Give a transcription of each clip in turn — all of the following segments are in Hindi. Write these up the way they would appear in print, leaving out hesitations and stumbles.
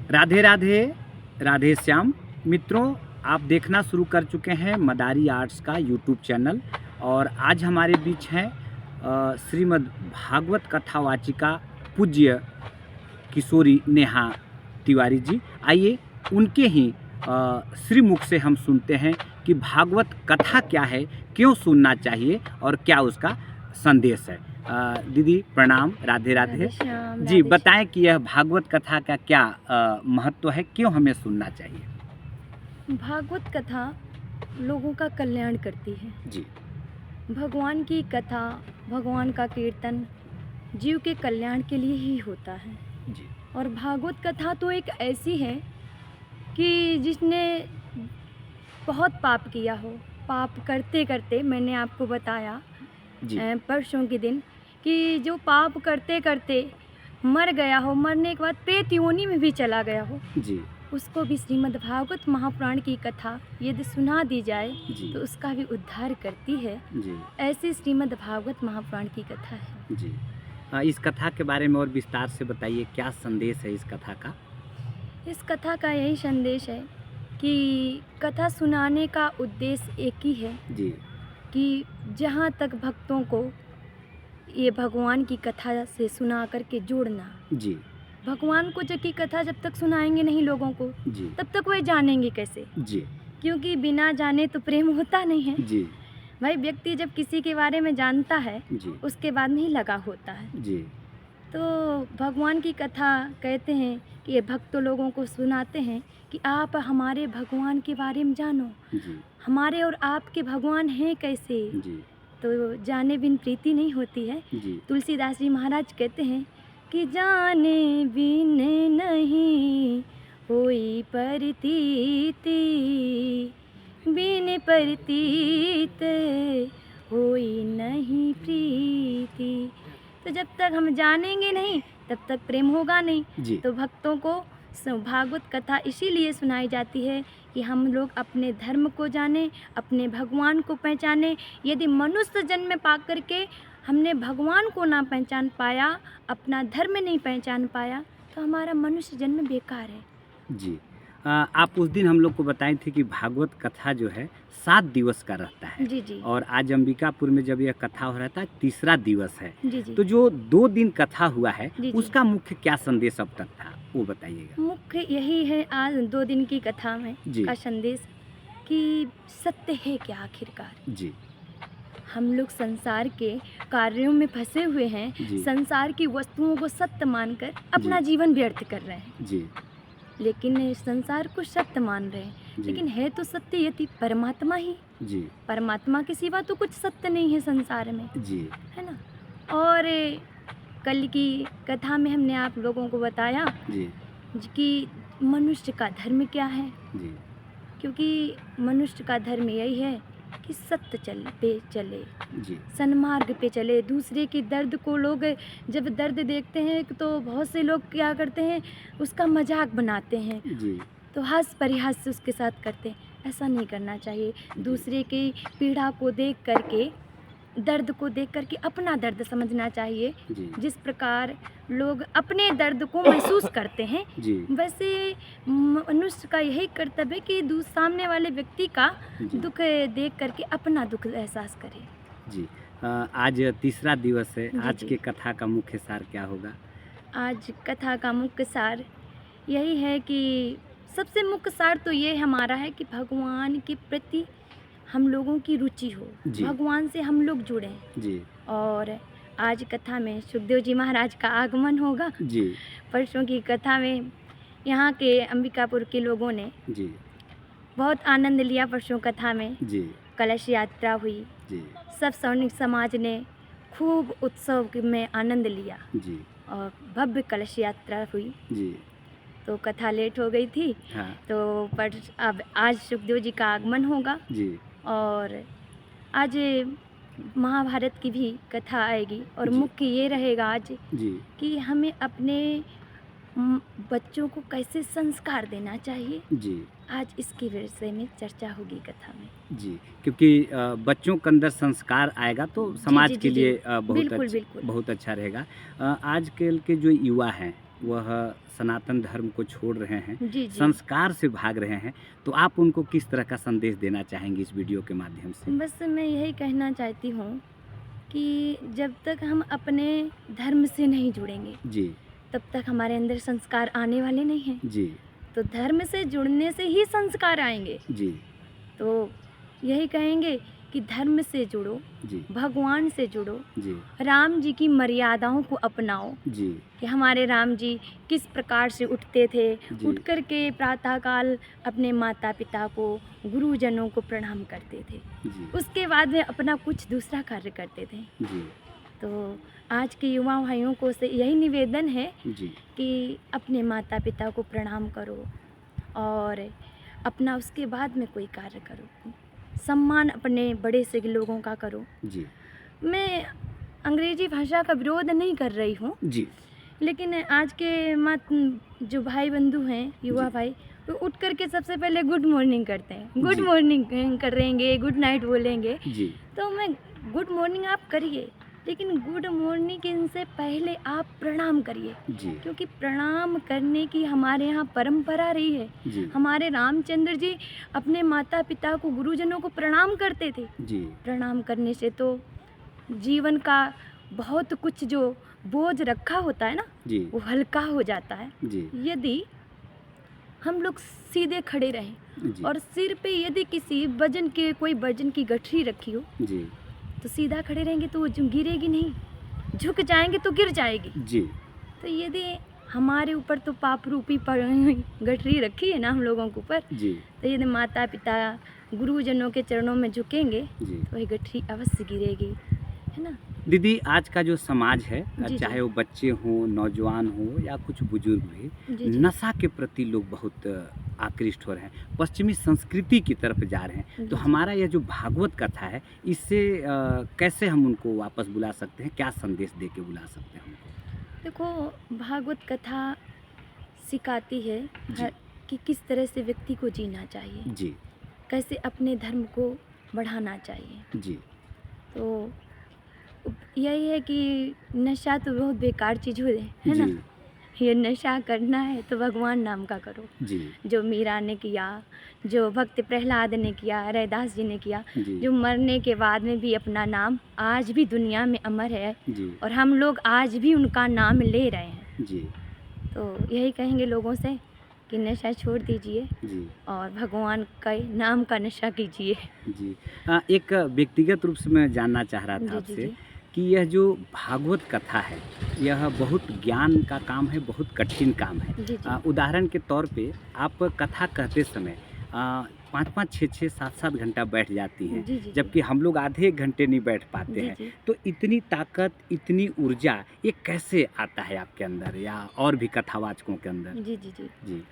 राधे राधे, राधे श्याम। मित्रों, आप देखना शुरू कर चुके हैं मदारी आर्ट्स का यूट्यूब चैनल और आज हमारे बीच हैं श्रीमद् भागवत कथावाचिका पूज्य किशोरी नेहा तिवारी जी। आइए उनके ही श्रीमुख से हम सुनते हैं कि भागवत कथा क्या है, क्यों सुनना चाहिए और क्या उसका संदेश है। दीदी प्रणाम, राधे राधे। जी बताएं कि यह भागवत कथा का क्या महत्व है, क्यों हमें सुनना चाहिए। भागवत कथा लोगों का कल्याण करती है जी। भगवान की कथा, भगवान का कीर्तन जीव के कल्याण के लिए ही होता है जी। और भागवत कथा तो एक ऐसी है कि जिसने बहुत पाप किया हो, पाप करते करते मैंने आपको बताया परसों के दिन कि जो पाप करते करते मर गया हो, मरने के बाद प्रेत योनि में भी चला गया हो जी, उसको भी श्रीमद् भागवत महापुराण की कथा यदि सुना दी जाए जी, तो उसका भी उद्धार करती है। जी, ऐसी श्रीमद् भागवत महापुराण की कथा है। जी। इस कथा के बारे में और विस्तार से बताइए, क्या संदेश है इस कथा का। इस कथा का यही संदेश है कि कथा सुनाने का उद्देश्य एक ही है जी, कि जहाँ तक भक्तों को ये भगवान की कथा से सुना करके जोड़ना। जी, भगवान को जब की कथा जब तक सुनाएंगे नहीं लोगों को, जी, तब तक वे जानेंगे कैसे। जी, क्योंकि बिना जाने तो प्रेम होता नहीं है। जी, भाई व्यक्ति जब किसी के बारे में जानता है जी, उसके बाद में ही लगा होता है। जी, तो भगवान की कथा कहते हैं कि ये भक्त लोगों को सुनाते हैं कि आप हमारे भगवान के बारे में जानो, जी, हमारे और आपके भगवान हैं कैसे। जी, तो जाने बिन प्रीति नहीं होती है। जी, तुलसीदास जी महाराज कहते हैं कि जाने बिन नहीं होई परतीति, बिन परतीत होई नहीं प्रीति। तो जब तक हम जानेंगे नहीं तब तक प्रेम होगा नहीं। जी, तो भक्तों को भागवत कथा इसीलिए सुनाई जाती है कि हम लोग अपने धर्म को जानें, अपने भगवान को पहचानें। यदि मनुष्य जन्म में पा करके हमने भगवान को ना पहचान पाया, अपना धर्म नहीं पहचान पाया, तो हमारा मनुष्य जन्म बेकार है। जी। आप उस दिन हम लोग को बताए थे कि भागवत कथा जो है 7 दिवस का रहता है। जी जी और आज अंबिकापुर में जब यह कथा हो रहा था, तीसरा दिवस है। जी जी तो जो 2 दिन कथा हुआ है, जी जी। उसका मुख्य क्या संदेश अब तक था, वो बताइएगा। मुख्य यही है आज 2 दिन की कथा में जी। का संदेश कि सत्य है क्या आखिरकार। जी, हम लोग संसार के कार्यों में फंसे हुए हैं, जी, संसार की वस्तुओं को सत्य मानकर अपना जी। जीवन व्यर्थ कर रहे हैं। जी, लेकिन संसार को सत्य मान रहे हैं, जी, लेकिन है तो सत्य यदि परमात्मा ही। जी, परमात्मा के सिवा तो कुछ सत्य नहीं है संसार में, जी, है ना। और कल की कथा में हमने आप लोगों को बताया जी, कि मनुष्य का धर्म क्या है। जी, क्योंकि मनुष्य का धर्म यही है कि सत्य पे चले, जी, सन्मार्ग पे चले। दूसरे के दर्द को लोग जब दर्द देखते हैं तो बहुत से लोग क्या करते हैं, उसका मजाक बनाते हैं, जी, तो हंस परिहास से उसके साथ करते हैं। ऐसा नहीं करना चाहिए। दूसरे की पीड़ा को देख करके, दर्द को देख करके अपना दर्द समझना चाहिए। जी, जिस प्रकार लोग अपने दर्द को महसूस करते हैं, जी, वैसे मनुष्य का यही कर्तव्य है कि सामने वाले व्यक्ति का जी, दुख देख करके अपना दुख एहसास करे। जी। आज तीसरा दिवस है, जी, आज जी। के कथा का मुख्य सार क्या होगा। आज कथा का मुख्य सार यही है कि सबसे मुख्य सार तो ये हमारा है कि भगवान के प्रति हम लोगों की रुचि हो, जी, भगवान से हम लोग जुड़ें। जी, और आज कथा में सुखदेव जी महाराज का आगमन होगा। जी, परसों की कथा में यहाँ के अंबिकापुर के लोगों ने जी, बहुत आनंद लिया। परसों कथा में जी, कलश यात्रा हुई, जी, सब सैनिक समाज ने खूब उत्सव में आनंद लिया जी, और भव्य कलश यात्रा हुई। जी, तो कथा लेट हो गई थी, हाँ, तो पर अब आज सुखदेव जी का आगमन होगा जी, और आज महाभारत की भी कथा आएगी। और जी, मुख्य ये रहेगा आज जी, कि हमें अपने बच्चों को कैसे संस्कार देना चाहिए। जी, आज इसके विषय में चर्चा होगी कथा में। जी, क्योंकि बच्चों के अंदर संस्कार आएगा तो जी समाज जी के जी जी, लिए बिल्कुल बिल्कुल। बहुत अच्छा रहेगा। आजकल के जो युवा हैं, वह सनातन धर्म को छोड़ रहे हैं, जी जी। संस्कार से भाग रहे हैं, तो आप उनको किस तरह का संदेश देना चाहेंगे इस वीडियो के माध्यम से? बस मैं यही कहना चाहती हूँ कि जब तक हम अपने धर्म से नहीं जुड़ेंगे जी तब तक हमारे अंदर संस्कार आने वाले नहीं हैं। जी तो धर्म से जुड़ने से ही संस्कार आएंगे। जी तो यही कहेंगे कि धर्म से जुड़ो, जी भगवान से जुड़ो, जी राम जी की मर्यादाओं को अपनाओ जी कि हमारे राम जी किस प्रकार से उठते थे। जी। उठ कर के प्रातःकाल अपने माता पिता को, गुरुजनों को प्रणाम करते थे। जी उसके बाद वे अपना कुछ दूसरा कार्य करते थे। जी तो आज के युवा भाइयों को से यही निवेदन है जी कि अपने माता पिता को प्रणाम करो और अपना उसके बाद में कोई कार्य करो। सम्मान अपने बड़े से लोगों का करो। जी मैं अंग्रेजी भाषा का विरोध नहीं कर रही हूँ, जी लेकिन आज के मत जो भाई बंधु हैं, युवा जी। भाई, वो उठ कर के सबसे पहले गुड मॉर्निंग करते हैं। गुड जी। मॉर्निंग करेंगे, गुड नाइट बोलेंगे। जी तो मैं गुड मॉर्निंग आप करिए, लेकिन गुड मॉर्निंग से पहले आप प्रणाम करिए, जी क्योंकि प्रणाम करने की हमारे यहाँ परंपरा रही है। जी हमारे रामचंद्र जी अपने माता पिता को, गुरुजनों को प्रणाम करते थे। जी प्रणाम करने से तो जीवन का बहुत कुछ जो बोझ रखा होता है ना, जी वो हल्का हो जाता है। जी यदि हम लोग सीधे खड़े रहें जी और सिर पे यदि किसी वजन के कोई वजन की गठरी रखी हो जी तो सीधा खड़े रहेंगे तो वो गिरेगी नहीं, झुक जाएंगे तो गिर जाएगी। जी तो यदि हमारे ऊपर तो पाप रूपी गठरी रखी है ना हम लोगों के ऊपर, जी तो यदि माता पिता गुरुजनों के चरणों में झुकेंगे जी तो वही गठरी अवश्य गिरेगी, है ना। दीदी, आज का जो समाज है, जी, चाहे जी। वो बच्चे हों, नौजवान हो या कुछ बुजुर्ग भी, जी जी। नशा के प्रति लोग बहुत आकृष्ट हो रहे हैं, पश्चिमी संस्कृति की तरफ जा रहे हैं। जी, तो जी। हमारा यह जो भागवत कथा है, इससे कैसे हम उनको वापस बुला सकते हैं? क्या संदेश दे के बुला सकते हैं उनको? देखो, भागवत कथा सिखाती है जी। कि किस तरह से व्यक्ति को जीना चाहिए, जी कैसे अपने धर्म को बढ़ाना चाहिए। जी तो यही है कि नशा तो बहुत बेकार चीज़ है ना। ये नशा करना है तो भगवान नाम का करो, जी जो मीरा ने किया, जो भक्त प्रहलाद ने किया, रैदास जी ने किया, जी जो मरने के बाद में भी अपना नाम आज भी दुनिया में अमर है जी और हम लोग आज भी उनका नाम ले रहे हैं। जी तो यही कहेंगे लोगों से कि नशा छोड़ दीजिए जी और भगवान का नाम का नशा कीजिए। जी। एक व्यक्तिगत रूप से मैं जानना चाह रहा था जी, जी, आपसे जी। कि यह जो भागवत कथा है, यह बहुत ज्ञान का काम है, बहुत कठिन काम है। जी, जी। उदाहरण के तौर पे आप कथा कहते समय 5-5, 6-6, 7-7 घंटा बैठ जाती हैं, जी, जी, जी। जबकि हम लोग आधे एक घंटे नहीं बैठ पाते जी, हैं। जी। तो इतनी ताकत, इतनी ऊर्जा, ये कैसे आता है आपके अंदर या और भी कथावाचकों के अंदर? जी, जी, जी। जी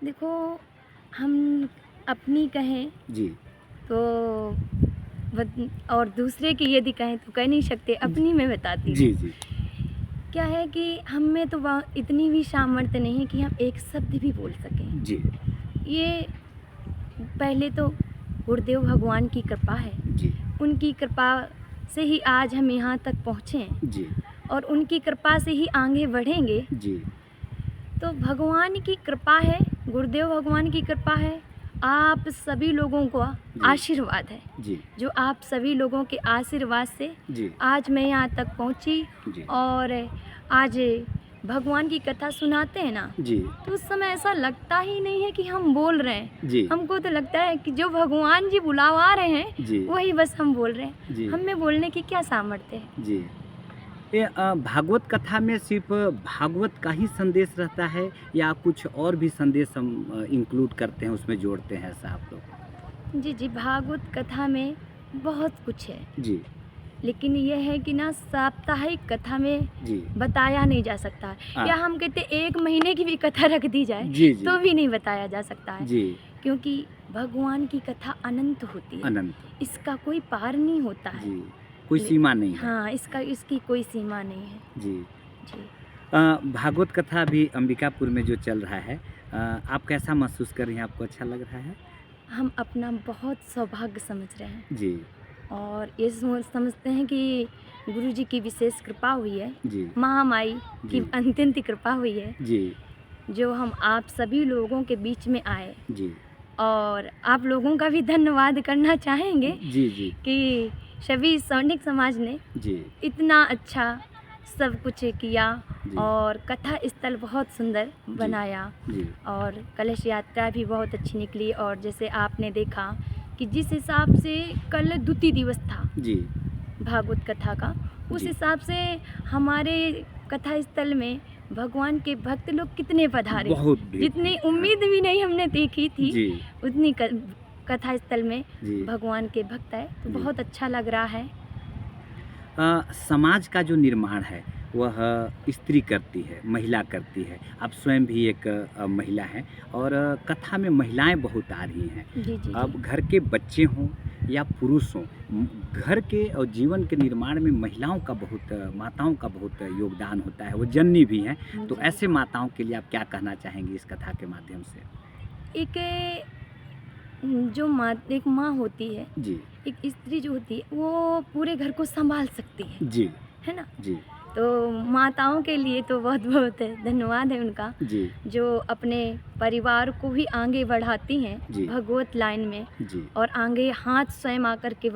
देखो, हम अपनी कहें जी तो और दूसरे की यदि कहें तो कह नहीं सकते, अपनी मैं बताती हूँ। जी जी क्या है कि हम में तो इतनी भी सामर्थ्य नहीं है कि हम एक शब्द भी बोल सकें। जी ये पहले तो गुरुदेव भगवान की कृपा है। जी उनकी कृपा से ही आज हम यहाँ तक पहुँचे हैं जी और उनकी कृपा से ही आगे बढ़ेंगे। जी तो भगवान की कृपा है, गुरुदेव भगवान की कृपा है, आप सभी लोगों को आशीर्वाद है, जी जो आप सभी लोगों के आशीर्वाद से जी आज मैं यहाँ तक पहुँची। जी और आज भगवान की कथा सुनाते हैं ना, जी तो उस समय ऐसा लगता ही नहीं है कि हम बोल रहे हैं। जी हमको तो लगता है कि जो भगवान जी बुलावा रहे हैं जी वही बस हम बोल रहे हैं। जी हम में बोलने की क्या सामर्थ्य है। जी। ये भागवत कथा में सिर्फ भागवत का ही संदेश रहता है या कुछ और भी संदेश हम इंक्लूड करते हैं, उसमें जोड़ते हैं, ऐसा आप लोग? जी जी, भागवत कथा में बहुत कुछ है, जी लेकिन यह है कि ना साप्ताहिक कथा में जी बताया नहीं जा सकता है। हाँ। या हम कहते 1 महीने की भी कथा रख दी जाए जी जी तो भी नहीं बताया जा सकता है, जी क्योंकि भगवान की कथा अनंत होती है। अनंत इसका कोई पार नहीं होता है। जी, कोई सीमा नहीं है। हाँ, इसकी कोई सीमा नहीं है। जी। जी। भागवत कथा अभी अंबिकापुर में जो चल रहा है, आप कैसा महसूस कर रही हैं? आपको अच्छा लग रहा है? हम अपना बहुत सौभाग्य समझ रहे हैं। जी और ये समझते हैं कि गुरु जी की विशेष कृपा हुई है, जी महामाई की जी अत्यंत कृपा हुई है, जी जो हम आप सभी लोगों के बीच में आए। जी और आप लोगों का भी धन्यवाद करना चाहेंगे जी जी कि सभी सैनिक समाज ने जी इतना अच्छा सब कुछ किया जी और कथा स्थल बहुत सुंदर बनाया जी और कलश यात्रा भी बहुत अच्छी निकली। और जैसे आपने देखा कि जिस हिसाब से कल द्वितीय दिवस था जी भागवत कथा का, उस जी। हिसाब से हमारे कथा स्थल में भगवान के भक्त लोग कितने पधारे, बहुत भीड़ जितनी थी। उम्मीद भी नहीं हमने देखी थी जी उतनी कथा स्थल में जी भगवान के भक्त आए, तो जी। बहुत अच्छा लग रहा है। समाज का जो निर्माण है वह स्त्री करती है, महिला करती है। आप स्वयं भी एक महिला हैं और कथा में महिलाएं बहुत आ रही हैं। जी जी अब जी घर के बच्चे हों या पुरुष हों, घर के और जीवन के निर्माण में महिलाओं का बहुत, माताओं का बहुत योगदान होता है। वो जननी भी हैं। तो जी। ऐसे माताओं के लिए आप क्या कहना चाहेंगी इस कथा के माध्यम से? एक जो माँ, एक माँ होती है, जी एक स्त्री जो होती है, वो पूरे घर को संभाल सकती जी है ना। जी तो माताओं के लिए तो बहुत बहुत धन्यवाद है उनका, जी जो अपने परिवार को भी आगे बढ़ाती हैं जी भगवत लाइन में, जी और आगे हाथ स्वयं आकर के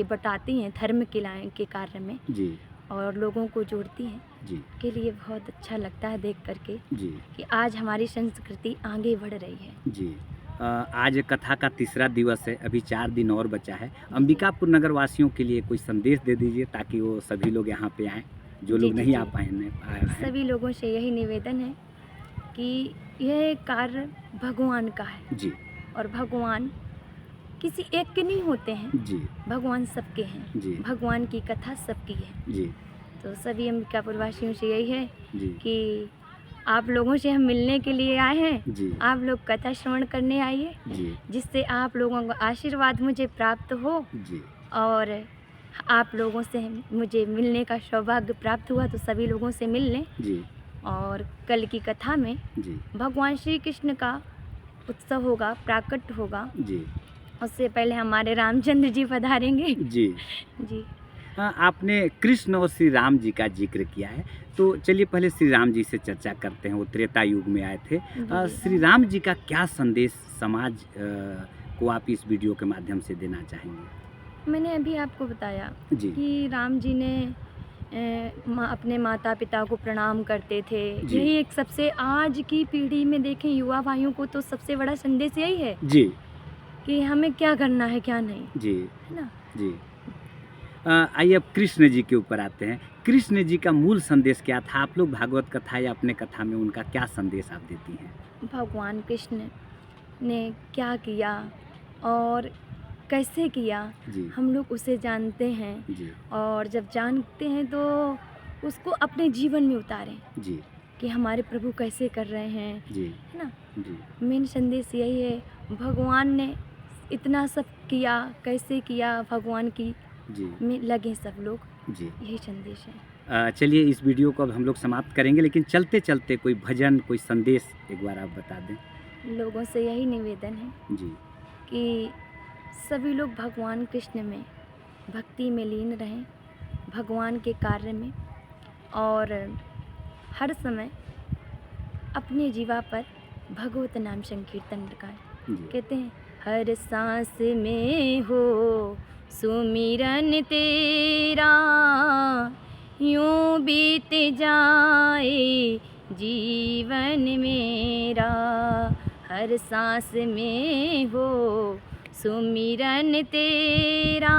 बटाती हैं धर्म के लाइन के कार्य में, जी और लोगों को जोड़ती हैं। जी के लिए बहुत अच्छा लगता है देख करके जी कि आज हमारी संस्कृति आगे बढ़ रही है। जी। आज कथा का तीसरा दिवस है, अभी 4 दिन और बचा है। अंबिकापुर नगर वासियों के लिए कोई संदेश दे दीजिए ताकि वो सभी लोग यहाँ पे आएँ, जो जी लोग जी नहीं जी। आ पाए हैं। सभी लोगों से यही निवेदन है कि यह कार्य भगवान का है, जी और भगवान किसी एक के नहीं होते हैं, जी भगवान सबके हैं, जी भगवान की कथा सबकी है। जी तो सभी अंबिकापुर वासियों से यही है जी कि आप लोगों से हम मिलने के लिए आए हैं, जी आप लोग कथा श्रवण करने आइए, जी जिससे आप लोगों का आशीर्वाद मुझे प्राप्त हो, जी और आप लोगों से मुझे मिलने का सौभाग्य प्राप्त हुआ, तो सभी लोगों से मिल लें। जी और कल की कथा में जी भगवान श्री कृष्ण का उत्सव होगा, प्राकट होगा। जी उससे पहले हमारे रामचंद्र जी पधारेंगे। जी। जी आपने कृष्ण और श्री राम जी का जिक्र किया है, तो चलिए पहले श्री राम जी से चर्चा करते हैं। वो त्रेता युग में आए थे। जी। श्री राम जी का क्या संदेश समाज को आप इस वीडियो के माध्यम से देना चाहेंगे? मैंने अभी आपको बताया जी कि राम जी ने अपने माता पिता को प्रणाम करते थे। जी। यही एक सबसे, आज की पीढ़ी में देखें युवा भाइयों को, तो सबसे बड़ा संदेश यही है जी कि हमें क्या करना है क्या नहीं, जी है ना। जी। आइए अब कृष्ण जी के ऊपर आते हैं। कृष्ण जी का मूल संदेश क्या था? आप लोग भागवत कथा या अपने कथा में उनका क्या संदेश आप देती हैं? भगवान कृष्ण ने क्या किया और कैसे किया, जी हम लोग उसे जानते हैं, जी और जब जानते हैं तो उसको अपने जीवन में उतारें जी कि हमारे प्रभु कैसे कर रहे हैं, जी है ना। जी मेन संदेश यही है, भगवान ने इतना सब किया, कैसे किया, भगवान की जी में लगे सब लोग, जी। यही संदेश है। चलिए इस वीडियो को अब हम लोग समाप्त करेंगे, लेकिन चलते चलते कोई भजन, कोई संदेश एक बार आप बता दें। लोगों से यही निवेदन है जी कि सभी लोग भगवान कृष्ण में भक्ति में लीन रहें, भगवान के कार्य में, और हर समय अपने जीवा पर भगवत नाम संकीर्तन लगाएं। जी कहते हैं हर सांस में हो सुमिरन तेरा, यूं बीत जाए जीवन मेरा। हर सांस में हो सुमिरन तेरा,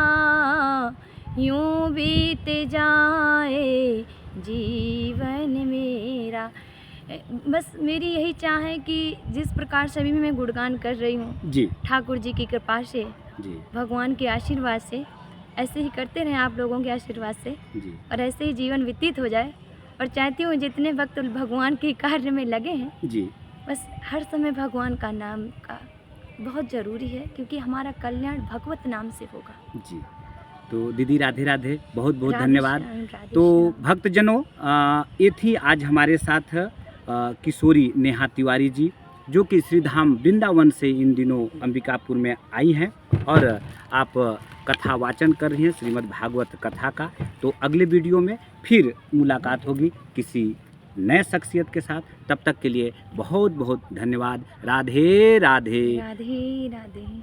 यूं बीत जाए जीवन मेरा। बस मेरी यही चाह है कि जिस प्रकार से अभी मैं गुणगान कर रही हूँ, जी ठाकुर जी की कृपा से, जी भगवान के आशीर्वाद से, ऐसे ही करते रहें आप लोगों के आशीर्वाद से, जी और ऐसे ही जीवन व्यतीत हो जाए। और चाहती हूँ जितने भक्त भगवान के कार्य में लगे हैं, जी बस हर समय भगवान का नाम का बहुत ज़रूरी है, क्योंकि हमारा कल्याण भगवत नाम से होगा। जी। तो दीदी राधे राधे, बहुत बहुत राधे धन्यवाद। श्याम, राधे तो श्याम। भक्तजनों, ये थी आज हमारे साथ किशोरी नेहा तिवारी जी, जो कि श्रीधाम वृंदावन से इन दिनों अंबिकापुर में आई हैं और आप कथा वाचन कर रही हैं श्रीमद् भागवत कथा का। तो अगले वीडियो में फिर मुलाकात होगी किसी नए शख्सियत के साथ। तब तक के लिए बहुत बहुत धन्यवाद। राधे राधे। राधे राधे।